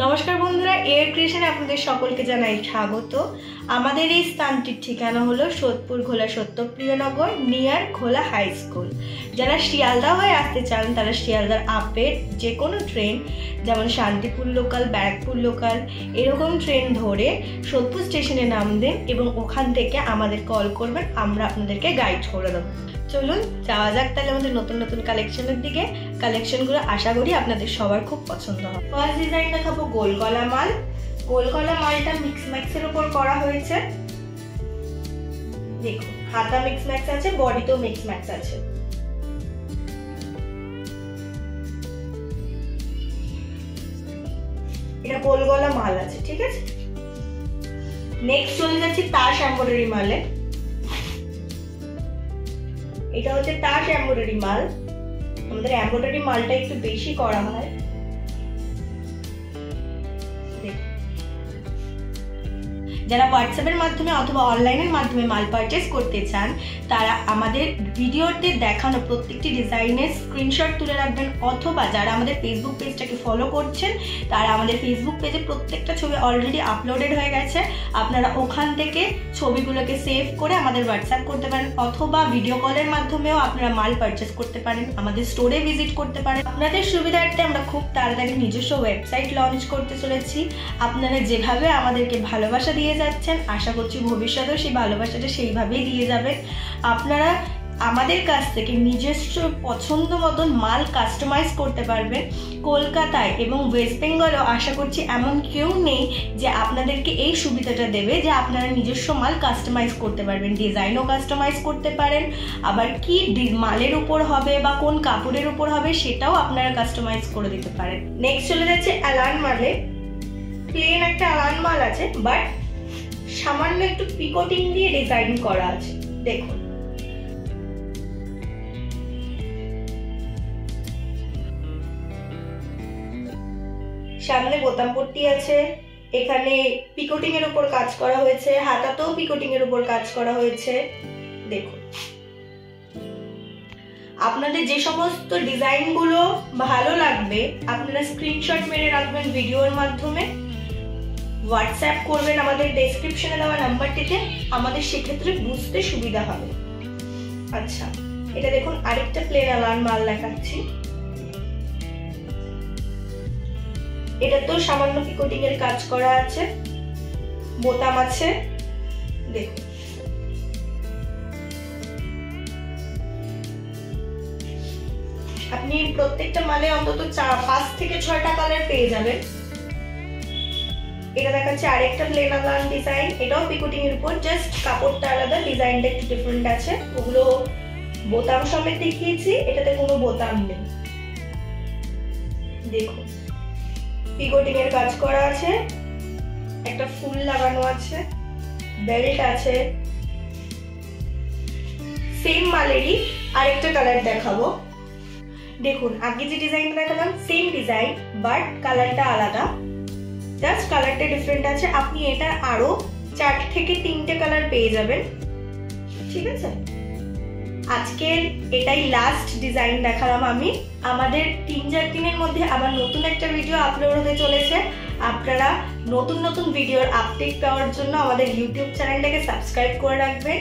নমস্কার বন্ধুরা, এয়ার ক্রিয়েশনে আপনাদের সকলকে জানাই স্বাগত। আমাদের এই স্থানটির ঠিকানা হলো সোদপুর ঘোলা সত্যপ্রিয়নগর নিয়ার ঘোলা হাই স্কুল। যারা শিয়ালদা হয়ে আসতে চান তারা শিয়ালদার আপের যে কোনো ট্রেন, যেমন শান্তিপুর লোকাল, ব্যারাকপুর লোকাল, এরকম ট্রেন ধরে সোদপুর স্টেশনে নামবেন এবং ওখান থেকে আমাদের কল করবেন, আমরা আপনাদেরকে গাইড করে দেবো। চলুন যাওয়া যাক তাহলে আমাদের নতুন নতুন কালেকশনের দিকে। কালেকশনগুলো আশা করি আপনাদের সবার খুব পছন্দ হবে। ফার্স্ট ডিজাইন দেখাবো গোল গলা মাল। গোল গলা মালটা মিক্স ম্যাক্সের উপর করা হয়েছে। দেখুন, হাতা মিক্স ম্যাক্স আছে, বডিতেও মিক্স ম্যাক্স আছে। এটা গোল গলা মাল আছে, ঠিক আছে। নেক্সট চলে যাচ্ছি তাস এমব্রয়ডারি মালে। এটা হচ্ছে তাস এমব্রয়ডারি মাল। আমাদের এমব্রয়ডারি মালটা একটু বেশি করা হয়। যারা হোয়াটসঅ্যাপের মাধ্যমে অথবা অনলাইনের মাধ্যমে মাল পারচেস করতে চান তারা আমাদের ভিডিওতে দেখানো প্রত্যেকটি ডিজাইনের স্ক্রিনশট তুলে রাখবেন, অথবা যারা আমাদের ফেসবুক পেজটাকে ফলো করছেন তারা আমাদের ফেসবুক পেজে প্রত্যেকটা ছবি অলরেডি আপলোডেড হয়ে গেছে। আপনারা ওখান থেকে ছবিগুলোকে সেভ করে আমাদের হোয়াটসঅ্যাপ করতে পারেন, অথবা ভিডিও কলের মাধ্যমেও আপনারা মাল পারচেস করতে পারেন, আমাদের স্টোরে ভিজিট করতে পারেন। আপনাদের সুবিধার্থে আমরা খুব তাড়াতাড়ি নিজস্ব ওয়েবসাইট লঞ্চ করতে চলেছি। আপনারা যেভাবে আমাদেরকে ভালোবাসা দিয়ে যাচ্ছেন, আশা করছি ভবিষ্যতেও সেই ভালোবাসাটা সেইভাবেই দিয়ে যাবেন। আপনারা আমাদের কাছ থেকে নিজস্ব পছন্দ মতন মাল কাস্টমাইজ করতে পারবেন। কলকাতায় এবং ওয়েস্ট বেঙ্গলেও আশা করছি এমন কেউ নেই যে আপনাদেরকে এই সুবিধাটা দেবে যে আপনারা নিজস্ব মাল কাস্টমাইজ করতে পারবেন। ডিজাইনও কাস্টমাইজ করতে পারেন, আবার কি মালের উপর হবে বা কোন কাপড়ের উপর হবে সেটাও আপনারা কাস্টমাইজ করে দিতে পারেন। নেক্সট চলে যাচ্ছে অ্যালান মালে। প্লেন একটা অ্যালান মাল আছে, বাট সামান্য একটু পিকোটিং দিয়ে ডিজাইন করা আছে। দেখুন, সামনে বোতাম পট্টি আছে, এখানে পিকোটিং এর উপর কাজ করা হয়েছে, হাতাতেও পিকোটিং এর উপর কাজ করা হয়েছে। দেখুন, আপনাদের যে সমস্ত ডিজাইন গুলো ভালো লাগবে আপনারা স্ক্রিনশট মেরে রাখবেন ভিডিওর মাধ্যমে, হোয়াটসঅ্যাপ করবেন আমাদের ডেসক্রিপশনে দেওয়া নাম্বারটিতে, আমাদের সেক্ষেত্রে বুঝতে সুবিধা হবে। আচ্ছা, এটা দেখুন আরেকটা প্লেন অ্যালান মাল দেখাচ্ছি। এটা তো সামান্য পিকোটিং এর কাজ করা আছে, বোতাম আছে। দেখুন, আপনি প্রত্যেকটা মালে অন্তত 5 থেকে 6টা কালার পেয়ে যাবেন। এটা দেখাচ্ছে আরেকটা প্লেন অ্যালান ডিজাইন, এটাও পিকোটিং এর উপর, জাস্ট কাপড়টা আলাদা, ডিজাইনটা একটু ডিফারেন্ট আছে। ওগুলো বোতাম সমেত দেখিয়েছি, এটাতে কোনো বোতাম নেই। দেখুন, পিকোটিং এর কাজ করা আছে, একটা ফুল লাগানো আছে, বেল্ট আছে। সেম মালেরই আরেকটা কালার দেখাবো। দেখুন, আগে যে ডিজাইনটা দেখালাম সেম ডিজাইন, বাট কালারটা আলাদা, জাস্ট কালারটা ডিফারেন্ট আছে। আপনি এটা আরো 4 থেকে 3টে কালার পেয়ে যাবেন, ঠিক আছে। আজকের এটাই লাস্ট ডিজাইন দেখালাম আমি। আমাদের 3-4 দিনের মধ্যে আবার নতুন একটা ভিডিও আপলোড হতে চলেছে। আপনারা নতুন নতুন ভিডিওর আপডেট পাওয়ার জন্য আমাদের ইউটিউব চ্যানেলটাকে সাবস্ক্রাইব করে রাখবেন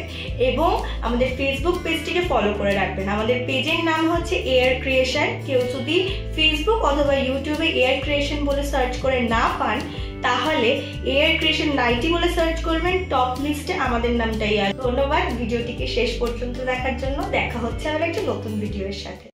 এবং আমাদের ফেসবুক পেজটিকে ফলো করে রাখবেন। আমাদের পেজের নাম হচ্ছে এয়ার ক্রিয়েশন। কেউ যদি ফেসবুক অথবা ইউটিউবে এয়ার ক্রিয়েশন বলে সার্চ করে না পান তাহলে এয়ার ক্রিয়েশন নাইটি বলে সার্চ করবেন, টপ লিস্টে আমাদের নামটাই আসবে। ধন্যবাদ ভিডিওটিকে শেষ পর্যন্ত দেখার জন্য। দেখা হচ্ছে আবার একটা নতুন ভিডিওর সাথে।